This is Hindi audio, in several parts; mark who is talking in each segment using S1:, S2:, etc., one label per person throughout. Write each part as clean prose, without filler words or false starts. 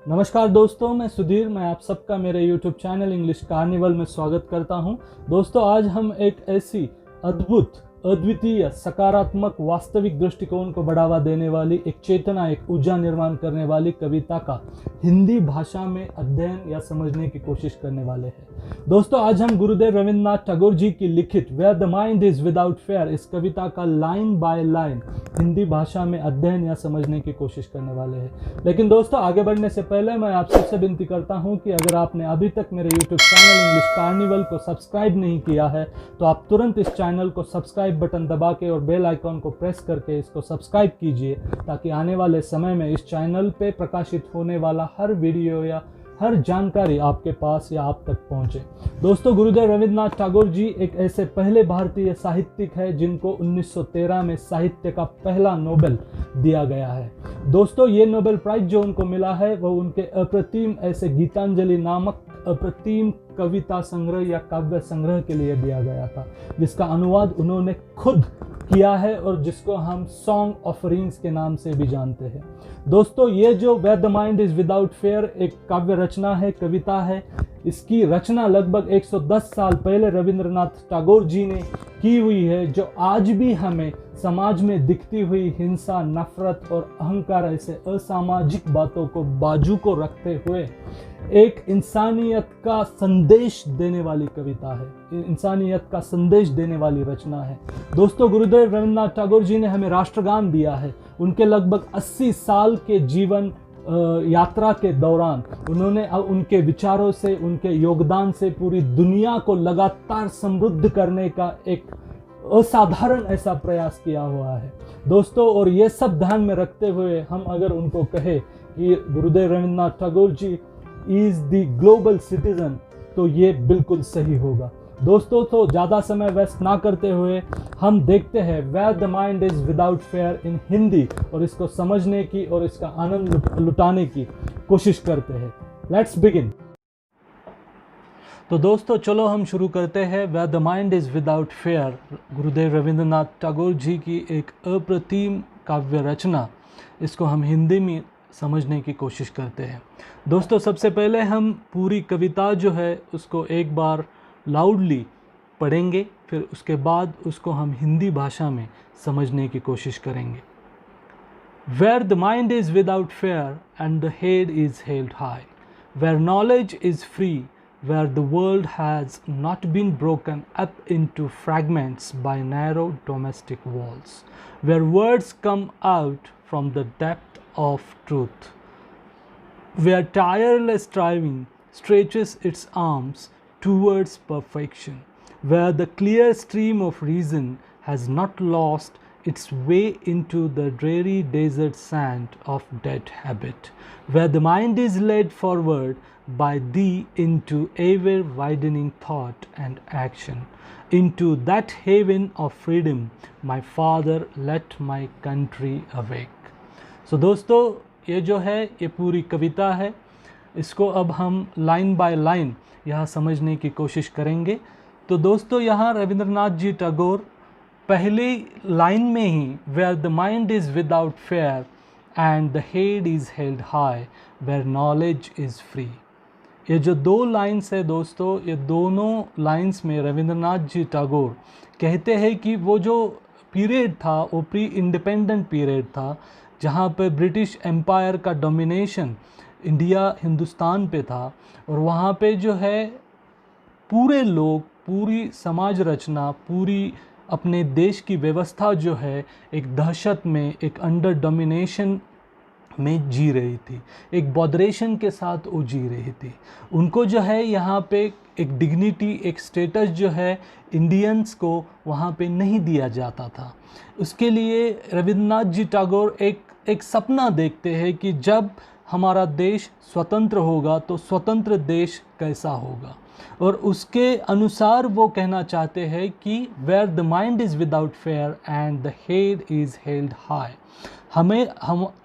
S1: नमस्कार दोस्तों, मैं सुधीर। मैं आप सबका मेरे YouTube चैनल इंग्लिश कार्निवल में स्वागत करता हूं। दोस्तों, आज हम एक ऐसी अद्भुत, अद्वितीय, सकारात्मक, वास्तविक दृष्टिकोण को बढ़ावा देने वाली, एक चेतना, एक ऊर्जा निर्माण करने वाली कविता का हिंदी भाषा में अध्ययन या समझने की कोशिश करने वाले हैं। दोस्तों, आज हम गुरुदेव रविंद्रनाथ टैगोर जी की लिखित where the mind is without fear इस कविता का लाइन बाय लाइन हिंदी भाषा में अध्ययन या समझने की कोशिश करने वाले हैं। लेकिन दोस्तों, आगे बढ़ने से पहले मैं आप सबसे विनती करता हूं कि अगर आपने अभी तक मेरे YouTube चैनल इंग्लिश कार्निवल को सब्सक्राइब नहीं किया है तो आप तुरंत इस चैनल को सब्सक्राइब बटन दबा के और बेल आइकॉन को प्रेस करके इसको सब्सक्राइब कीजिए, ताकि आने वाले समय में इस चैनल पे प्रकाशित होने वाला हर वीडियो या हर जानकारी आपके पास या आप तक पहुंचे। दोस्तों, गुरुदेव रविंद्रनाथ टैगोर जी एक ऐसे पहले भारतीय साहित्यिक है जिनको 1913 में साहित्य का पहला नोबेल दिया गया है। दोस्तों, ये नोबेल प्राइज जो उनको मिला है वो उनके अप्रतिम ऐसे गीतांजलि नामक अप्रतिम कविता संग्रह या काव्य संग्रह के लिए दिया गया था, जिसका अनुवाद उन्होंने खुद किया है और जिसको हम सॉन्ग ऑफ रिंग्स के नाम से भी जानते हैं। दोस्तों, ये जो where the mind is without fear एक काव्य रचना है, कविता है, इसकी रचना लगभग 110 साल पहले रविंद्रनाथ टैगोर जी ने की हुई है, जो आज भी हमें समाज में दिखती हुई हिंसा, नफरत और अहंकार ऐसे असामाजिक बातों को बाजू को रखते हुए एक इंसानियत का संदेश देने वाली कविता है, इंसानियत का संदेश देने वाली रचना है। दोस्तों, गुरुदेव रविंद्रनाथ टैगोर जी ने हमें राष्ट्रगान दिया है। उनके लगभग 80 साल के जीवन यात्रा के दौरान उन्होंने उनके विचारों से, उनके योगदान से पूरी दुनिया को लगातार समृद्ध करने का एक असाधारण ऐसा प्रयास किया हुआ है। दोस्तों, और ये सब ध्यान में रखते हुए हम अगर उनको कहे कि गुरुदेव रविंद्रनाथ टैगोर जी इज द ग्लोबल सिटीजन, तो ये बिल्कुल सही होगा। दोस्तों, तो ज़्यादा समय वेस्ट ना करते हुए हम देखते हैं where the mind is without fear in Hindi और इसको समझने की और इसका आनंद लुटाने की कोशिश करते हैं। Let's begin. तो दोस्तों, चलो हम शुरू करते हैं। Where the mind is without fear, Gurudev Rabindranath Tagore ji की एक अप्रतिम काव्य रचना, इसको हम हिंदी में समझने की कोशिश करते हैं। दोस्तों, सबसे पहले हम पूरी कविता जो है उसको एक बार लाउडली पढ़ेंगे, फिर उसके बाद उसको हम हिंदी भाषा में समझने की कोशिश करेंगे। Where the mind is without fear and the head is held high, where knowledge is free, where the world has not been broken up into fragments by narrow domestic walls, where words come out from the depth of truth, where tireless striving stretches its arms towards perfection, where the clear stream of reason has not lost its way into the dreary desert sand of dead habit, where the mind is led forward by thee into ever widening thought and action, into that haven of freedom, my father, let my country awake. So दोस्तों, ये जो है ये पूरी कविता है, इसको अब हम लाइन बाय लाइन यहाँ समझने की कोशिश करेंगे। तो दोस्तों, यहाँ रविंद्रनाथ जी टैगोर पहली लाइन में ही where the mind is without fear and the head is held high, where knowledge is free, ये जो दो लाइन्स है दोस्तों, ये दोनों लाइन्स में रविंद्रनाथ जी टैगोर कहते हैं कि वो जो पीरियड था वो प्री इंडिपेंडेंट पीरियड था, जहाँ पे ब्रिटिश एम्पायर का डोमिनेशन इंडिया, हिंदुस्तान पे था, और वहाँ पे जो है पूरे लोग, पूरी समाज रचना, पूरी अपने देश की व्यवस्था जो है एक दहशत में, एक अंडर डोमिनेशन में जी रही थी, एक बॉडरेशन के साथ वो जी रही थी। उनको जो है यहाँ पे एक डिग्निटी, एक स्टेटस जो है इंडियंस को वहाँ पे नहीं दिया जाता था। उसके लिए रविंद्रनाथ जी टैगोर एक सपना देखते हैं कि जब हमारा देश स्वतंत्र होगा तो स्वतंत्र देश कैसा होगा, और उसके अनुसार वो कहना चाहते हैं कि where the mind is without fear and the head is held high. हम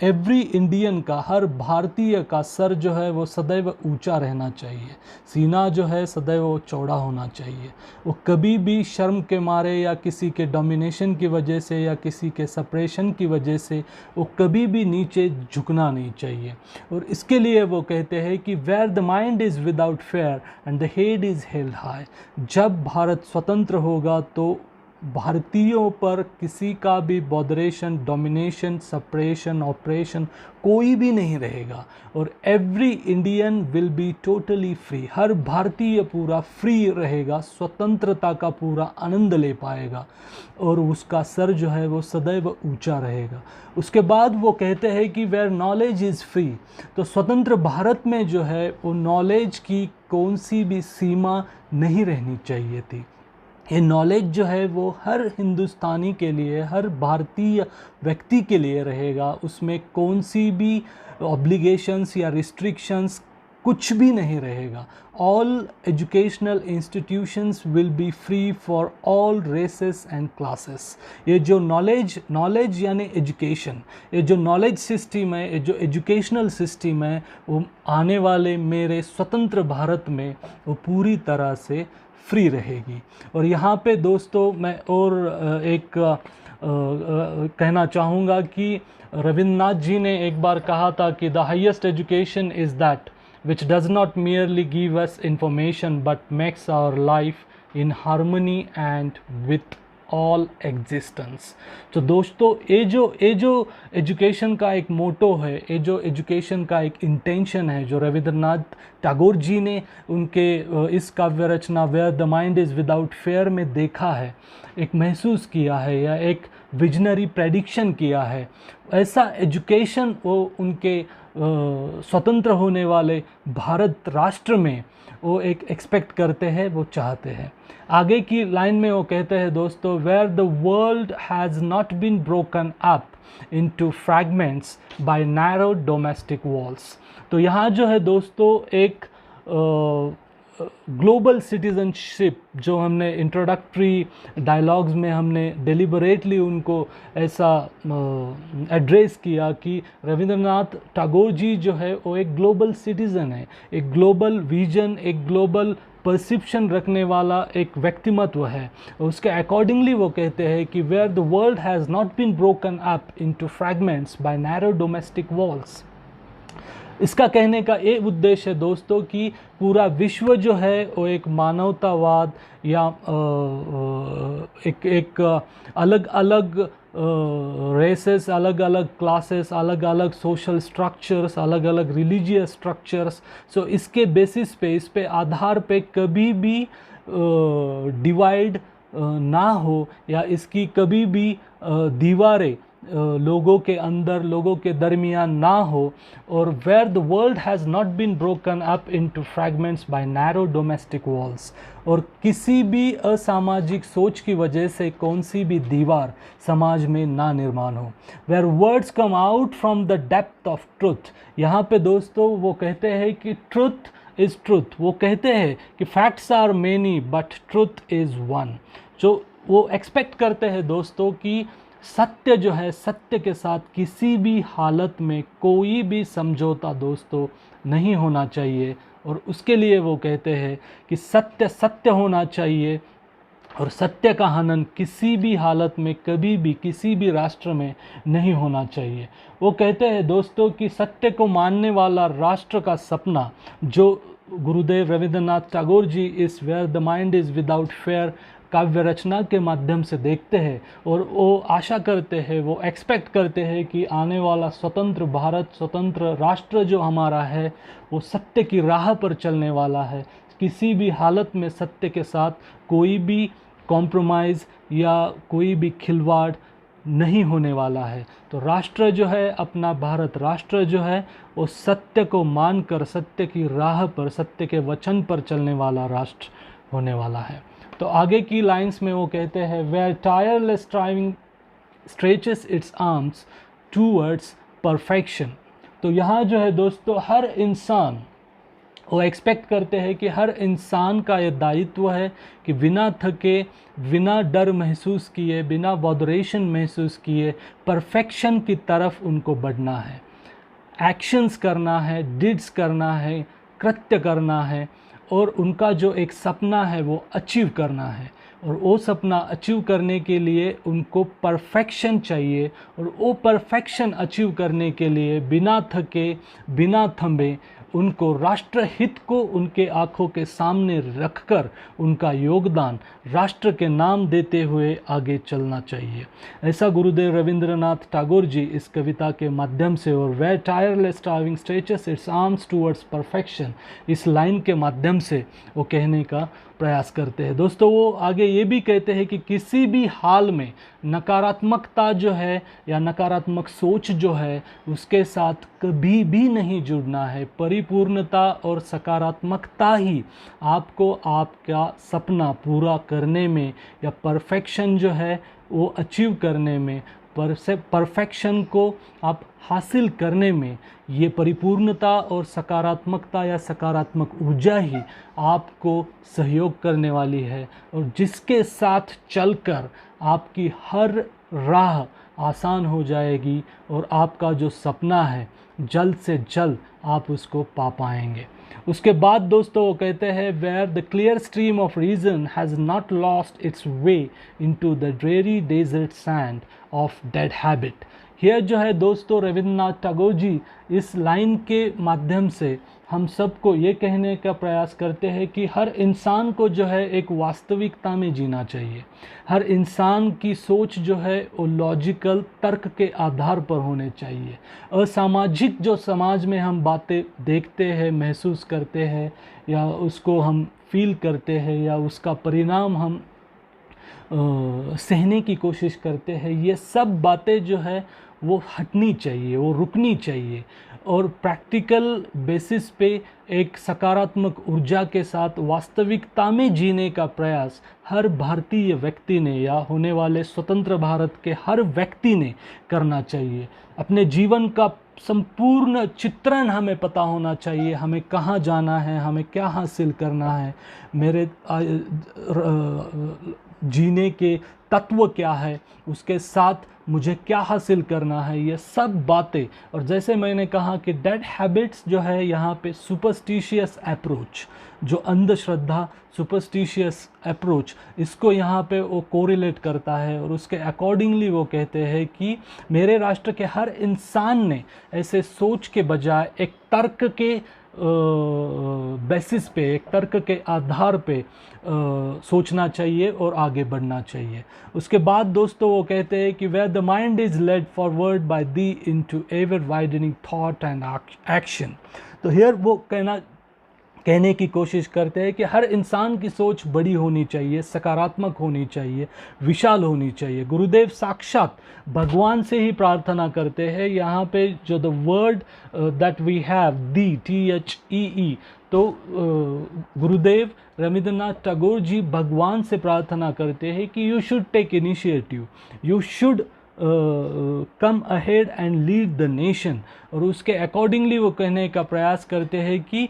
S1: एवरी इंडियन का, हर भारतीय का सर जो है वो सदैव ऊंचा रहना चाहिए, सीना जो है सदैव वो चौड़ा होना चाहिए। वो कभी भी शर्म के मारे या किसी के डोमिनेशन की वजह से या किसी के सप्रेशन की वजह से वो कभी भी नीचे झुकना नहीं चाहिए। और इसके लिए वो कहते हैं कि where the mind is without fear and the head is held high. जब भारत स्वतंत्र होगा तो भारतीयों पर किसी का भी बॉदरेशन, डोमिनेशन, सप्रेशन, ऑपरेशन कोई भी नहीं रहेगा और every Indian will be totally free. हर भारतीय पूरा फ्री रहेगा, स्वतंत्रता का पूरा आनंद ले पाएगा और उसका सर जो है वो सदैव ऊंचा रहेगा। उसके बाद वो कहते हैं कि वेयर नॉलेज इज़ फ्री, तो स्वतंत्र भारत में जो है वो नॉलेज की कौन सी भी सीमा नहीं रहनी चाहिए थी। ये नॉलेज जो है वो हर हिंदुस्तानी के लिए, हर भारतीय व्यक्ति के लिए रहेगा, उसमें कौन सी भी ऑब्लिगेशंस या रिस्ट्रिक्शंस कुछ भी नहीं रहेगा। All educational institutions will be free for all races and classes. ये जो नॉलेज यानी एजुकेशन, ये जो नॉलेज सिस्टम है, ये जो एजुकेशनल सिस्टम है, वो आने वाले मेरे स्वतंत्र भारत में वो पूरी तरह से फ्री रहेगी। और यहाँ पे दोस्तों मैं और एक कहना चाहूँगा कि रविन्द्रनाथ जी ने एक बार कहा था कि the highest education is that which does not merely give us information but makes our life in harmony and with all existence। तो दोस्तों ये जो एजुकेशन का एक मोटो है, ये जो एजुकेशन का एक इंटेंशन है जो रविंद्रनाथ टैगोर जी ने उनके इस काव्य रचना where the mind is without fear में देखा है, एक महसूस किया है या एक विजनरी प्रेडिक्शन किया है, ऐसा एजुकेशन वो उनके स्वतंत्र होने वाले भारत राष्ट्र में वो एक एक्सपेक्ट करते हैं, वो चाहते हैं। आगे की लाइन में वो कहते हैं दोस्तों, where the world has not been broken up into fragments by narrow domestic walls. तो यहाँ जो है दोस्तों एक ग्लोबल सिटीज़नशिप जो हमने इंट्रोडक्टरी डायलॉग्स में हमने डेलिबरेटली उनको ऐसा एड्रेस किया कि रविंद्रनाथ टैगोर जी जो है वो एक ग्लोबल सिटीज़न है, एक ग्लोबल विजन, एक ग्लोबल परसिप्शन रखने वाला एक व्यक्तिमत्व है। उसके अकॉर्डिंगली वो कहते हैं कि where the world has not been broken up into fragments by narrow domestic walls. इसका कहने का ये उद्देश्य है दोस्तों कि पूरा विश्व जो है वो एक मानवतावाद या एक अलग अलग रेसेस, अलग अलग क्लासेस, अलग अलग सोशल स्ट्रक्चर्स, अलग अलग रिलीजियस स्ट्रक्चर्स, सो इसके बेसिस पे, इस पे आधार पे कभी भी डिवाइड ना हो या इसकी कभी भी दीवारें लोगों के अंदर, लोगों के दरमियान ना हो। और where the world has not been broken up into fragments by narrow domestic walls, और किसी भी असामाजिक सोच की वजह से कौन सी भी दीवार समाज में ना निर्माण हो। Where words come out from the depth of truth, यहाँ पे दोस्तों वो कहते हैं कि ट्रुथ इज़ ट्रुथ। वो कहते हैं कि facts are many but truth is one. जो वो एक्सपेक्ट करते हैं दोस्तों कि सत्य जो है, सत्य के साथ किसी भी हालत में कोई भी समझौता दोस्तों नहीं होना चाहिए। और उसके लिए वो कहते हैं कि सत्य सत्य होना चाहिए और सत्य का हनन किसी भी हालत में कभी भी किसी भी राष्ट्र में नहीं होना चाहिए। वो कहते हैं दोस्तों कि सत्य को मानने वाला राष्ट्र का सपना जो गुरुदेव रविंद्रनाथ टैगोर जी इस where the mind is without fear काव्य रचना के माध्यम से देखते हैं, और वो आशा करते हैं, वो एक्सपेक्ट करते हैं कि आने वाला स्वतंत्र भारत, स्वतंत्र राष्ट्र जो हमारा है वो सत्य की राह पर चलने वाला है। किसी भी हालत में सत्य के साथ कोई भी कॉम्प्रोमाइज़ या कोई भी खिलवाड़ नहीं होने वाला है। तो राष्ट्र जो है, अपना भारत राष्ट्र जो है, वो सत्य को मानकर सत्य की राह पर, सत्य के वचन पर चलने वाला राष्ट्र होने वाला है। तो आगे की लाइंस में वो कहते हैं, where tireless striving stretches its arms towards perfection. तो यहाँ जो है दोस्तों हर इंसान वो एक्सपेक्ट करते हैं कि हर इंसान का ये दायित्व है कि बिना थके, बिना डर महसूस किए, बिना बॉदरेशन महसूस किए परफेक्शन की तरफ उनको बढ़ना है, एक्शंस करना है, डिड्स करना है, कृत्य करना है, और उनका जो एक सपना है वो अचीव करना है। और वो सपना अचीव करने के लिए उनको परफेक्शन चाहिए, और वो परफेक्शन अचीव करने के लिए बिना थके, बिना थमे उनको राष्ट्र हित को उनके आँखों के सामने रखकर उनका योगदान राष्ट्र के नाम देते हुए आगे चलना चाहिए। ऐसा गुरुदेव रविंद्रनाथ टैगोर जी इस कविता के माध्यम से, और where tireless striving stretches its arms towards perfection, इस लाइन के माध्यम से वो कहने का प्रयास करते हैं। दोस्तों, वो आगे ये भी कहते हैं कि किसी भी हाल में नकारात्मकता जो है या नकारात्मक सोच जो है उसके साथ कभी भी नहीं जुड़ना है। परिपूर्णता और सकारात्मकता ही आपको आपका सपना पूरा करने में या परफेक्शन जो है वो अचीव करने में, परफेक्शन को आप हासिल करने में, ये परिपूर्णता और सकारात्मकता या सकारात्मक ऊर्जा ही आपको सहयोग करने वाली है, और जिसके साथ चलकर आपकी हर राह आसान हो जाएगी और आपका जो सपना है जल्द से जल्द आप उसको पा पाएंगे। उसके बाद दोस्तों वो कहते हैं, where the clear stream of reason has not lost its way into the dreary desert sand of dead habit. यह जो है दोस्तों रविंद्रनाथ टैगोर जी इस लाइन के माध्यम से हम सबको ये कहने का प्रयास करते हैं कि हर इंसान को जो है एक वास्तविकता में जीना चाहिए। हर इंसान की सोच जो है वो लॉजिकल तर्क के आधार पर होने चाहिए। असामाजिक जो समाज में हम बातें देखते हैं, महसूस करते हैं, या उसको हम फील करते हैं, या उसका परिणाम हम सहने की कोशिश करते हैं, ये सब बातें जो है वो हटनी चाहिए, वो रुकनी चाहिए, और प्रैक्टिकल बेसिस पे एक सकारात्मक ऊर्जा के साथ वास्तविकता में जीने का प्रयास हर भारतीय व्यक्ति ने या होने वाले स्वतंत्र भारत के हर व्यक्ति ने करना चाहिए। अपने जीवन का संपूर्ण चित्रण हमें पता होना चाहिए, हमें कहाँ जाना है, हमें क्या हासिल करना है, मेरे जीने के तत्व क्या है, उसके साथ मुझे क्या हासिल करना है, ये सब बातें। और जैसे मैंने कहा कि डेड हैबिट्स जो है यहाँ पे सुपरस्टिशियस अप्रोच, जो अंधश्रद्धा, सुपरस्टिशियस अप्रोच, इसको यहाँ पे वो कोरिलेट करता है, और उसके अकॉर्डिंगली वो कहते हैं कि मेरे राष्ट्र के हर इंसान ने ऐसे सोच के बजाय एक तर्क के बेसिस पे, एक तर्क के आधार पे सोचना चाहिए और आगे बढ़ना चाहिए। उसके बाद दोस्तों वो कहते हैं कि where the mind is led forward by thee into ever widening thought and action. तो हियर वो कहने की कोशिश करते हैं कि हर इंसान की सोच बड़ी होनी चाहिए, सकारात्मक होनी चाहिए, विशाल होनी चाहिए। गुरुदेव साक्षात भगवान से ही प्रार्थना करते हैं। यहाँ पे जो the word that we have, thee, THEE, तो गुरुदेव रविंद्रनाथ टैगोर जी भगवान से प्रार्थना करते हैं कि you should take initiative, you should come ahead and lead the nation. और उसके अकॉर्डिंगली वो कहने का प्रयास करते हैं कि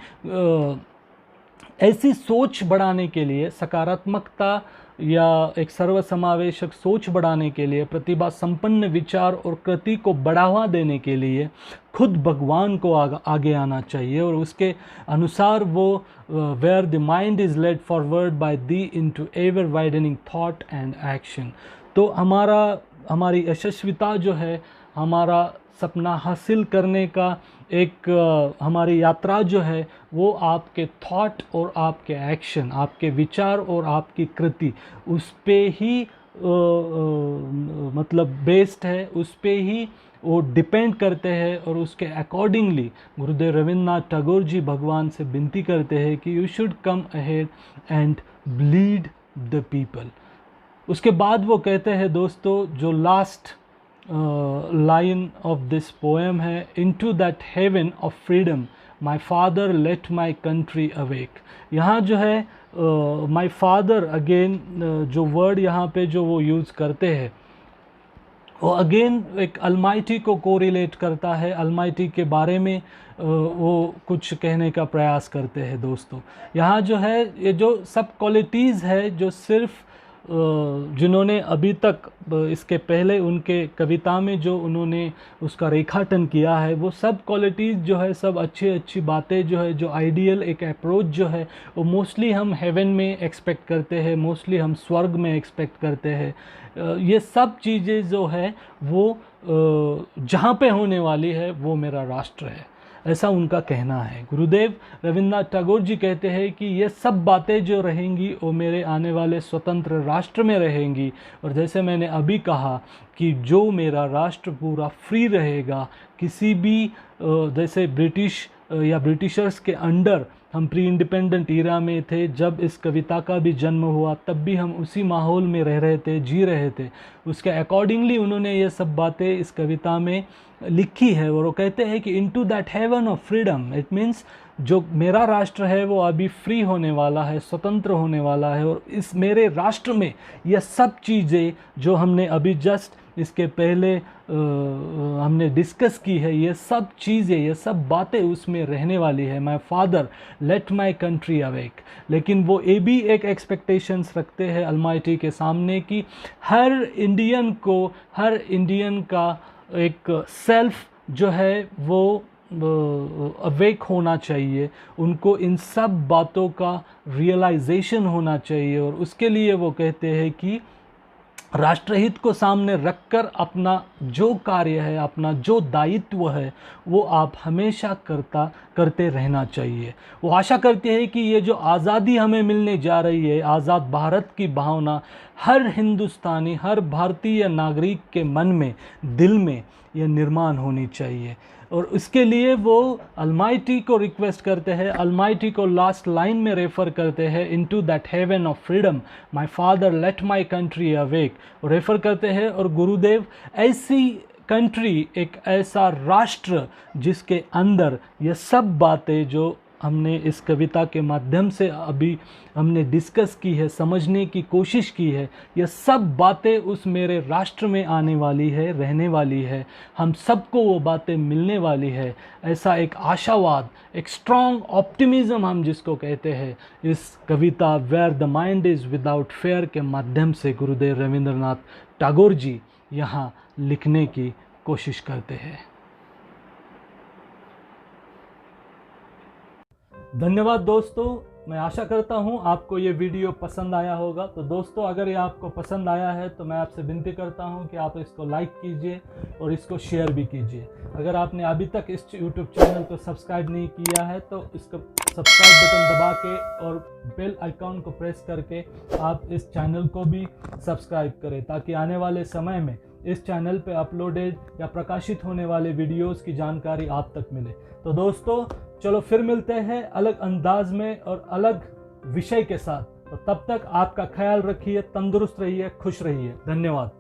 S1: ऐसी सोच बढ़ाने के लिए, सकारात्मकता या एक सर्वसमावेशक सोच बढ़ाने के लिए, प्रतिभा संपन्न विचार और कृति को बढ़ावा देने के लिए खुद भगवान को आगे आना चाहिए, और उसके अनुसार वो where the mind is led forward by thee into ever widening thought and action. तो हमारी यशस्विता जो है, हमारा सपना हासिल करने का एक हमारी यात्रा जो है, वो आपके थॉट और आपके एक्शन, आपके विचार और आपकी कृति, उस पे ही मतलब बेस्ड है, उस पे ही वो डिपेंड करते हैं। और उसके अकॉर्डिंगली गुरुदेव रविंद्रनाथ टैगोर जी भगवान से विनती करते हैं कि you should come ahead and lead the people. उसके बाद वो कहते हैं दोस्तों, जो last line of this poem है, into that heaven of freedom my father let my country awake. यहाँ जो है माय फादर, अगेन जो वर्ड यहाँ पे जो वो यूज़ करते हैं वो अगेन एक अलमाइटी को कोरिलेट करता है, अलमाइटी के बारे में वो कुछ कहने का प्रयास करते हैं दोस्तों। यहाँ जो है ये जो सब क्वालिटीज़ है जो सिर्फ जिन्होंने अभी तक इसके पहले उनके कविता में जो उन्होंने उसका रेखाटन किया है, वो सब क्वालिटीज़ जो है, सब अच्छी बातें जो है, जो आइडियल एक अप्रोच जो है, वो मोस्टली हम हेवन में एक्सपेक्ट करते हैं, मोस्टली हम स्वर्ग में एक्सपेक्ट करते हैं। ये सब चीज़ें जो है वो जहाँ पे होने वाली है वो मेरा राष्ट्र है, ऐसा उनका कहना है। गुरुदेव रविंद्रनाथ टैगोर जी कहते हैं कि ये सब बातें जो रहेंगी वो मेरे आने वाले स्वतंत्र राष्ट्र में रहेंगी। और जैसे मैंने अभी कहा कि जो मेरा राष्ट्र पूरा फ्री रहेगा, किसी भी जैसे ब्रिटिश या ब्रिटिशर्स के अंडर हम प्री इंडिपेंडेंट ईरा में थे, जब इस कविता का भी जन्म हुआ तब भी हम उसी माहौल में रह रहे थे, जी रहे थे। उसके अकॉर्डिंगली उन्होंने ये सब बातें इस कविता में लिखी है। और वो कहते हैं कि into that heaven of freedom, it means जो मेरा राष्ट्र है वो अभी फ्री होने वाला है, स्वतंत्र होने वाला है। और इस मेरे राष्ट्र में ये सब चीज़ें जो हमने अभी जस्ट इसके पहले हमने डिस्कस की है, ये सब चीज़ें, ये सब बातें उसमें रहने वाली है। My father let my country awake. लेकिन वो ये भी एक एक्सपेक्टेशंस रखते हैं अलमाइटी के सामने कि हर इंडियन को, हर इंडियन का एक सेल्फ जो है वो अवेक होना चाहिए, उनको इन सब बातों का रियलाइजेशन होना चाहिए। और उसके लिए वो कहते हैं कि राष्ट्रहित को सामने रखकर अपना जो कार्य है, अपना जो दायित्व है, वो आप हमेशा करते रहना चाहिए। वो आशा करते हैं कि ये जो आज़ादी हमें मिलने जा रही है, आज़ाद भारत की भावना हर हिंदुस्तानी, हर भारतीय नागरिक के मन में, दिल में यह निर्माण होनी चाहिए। और इसके लिए वो अलमाइटी को रिक्वेस्ट करते हैं, अलमाइटी को लास्ट लाइन में रेफ़र करते हैं, into that heaven of freedom my father let my country awake, refer करते हैं। और गुरुदेव ऐसी कंट्री, एक ऐसा राष्ट्र जिसके अंदर ये सब बातें जो हमने इस कविता के माध्यम से अभी हमने डिस्कस की है, समझने की कोशिश की है, ये सब बातें उस मेरे राष्ट्र में आने वाली है, रहने वाली है, हम सबको वो बातें मिलने वाली है। ऐसा एक आशावाद, एक स्ट्रॉन्ग ऑप्टिमिज़म हम जिसको कहते हैं, इस कविता where the mind is without fear के माध्यम से गुरुदेव रविंद्रनाथ टैगोर जी यहाँ लिखने की कोशिश करते हैं। धन्यवाद दोस्तों, मैं आशा करता हूँ आपको ये वीडियो पसंद आया होगा। तो दोस्तों, अगर ये आपको पसंद आया है तो मैं आपसे विनती करता हूँ कि आप इसको लाइक कीजिए और इसको शेयर भी कीजिए। अगर आपने अभी तक इस यूट्यूब चैनल को सब्सक्राइब नहीं किया है तो इसको सब्सक्राइब बटन दबा के और बेल आइकॉन को प्रेस करके आप इस चैनल को भी सब्सक्राइब करें, ताकि आने वाले समय में इस चैनल पे अपलोडेड या प्रकाशित होने वाले वीडियोस की जानकारी आप तक मिले। तो दोस्तों, चलो फिर मिलते हैं अलग अंदाज में और अलग विषय के साथ। तो तब तक आपका ख्याल रखिए, तंदुरुस्त रहिए, खुश रहिए। धन्यवाद।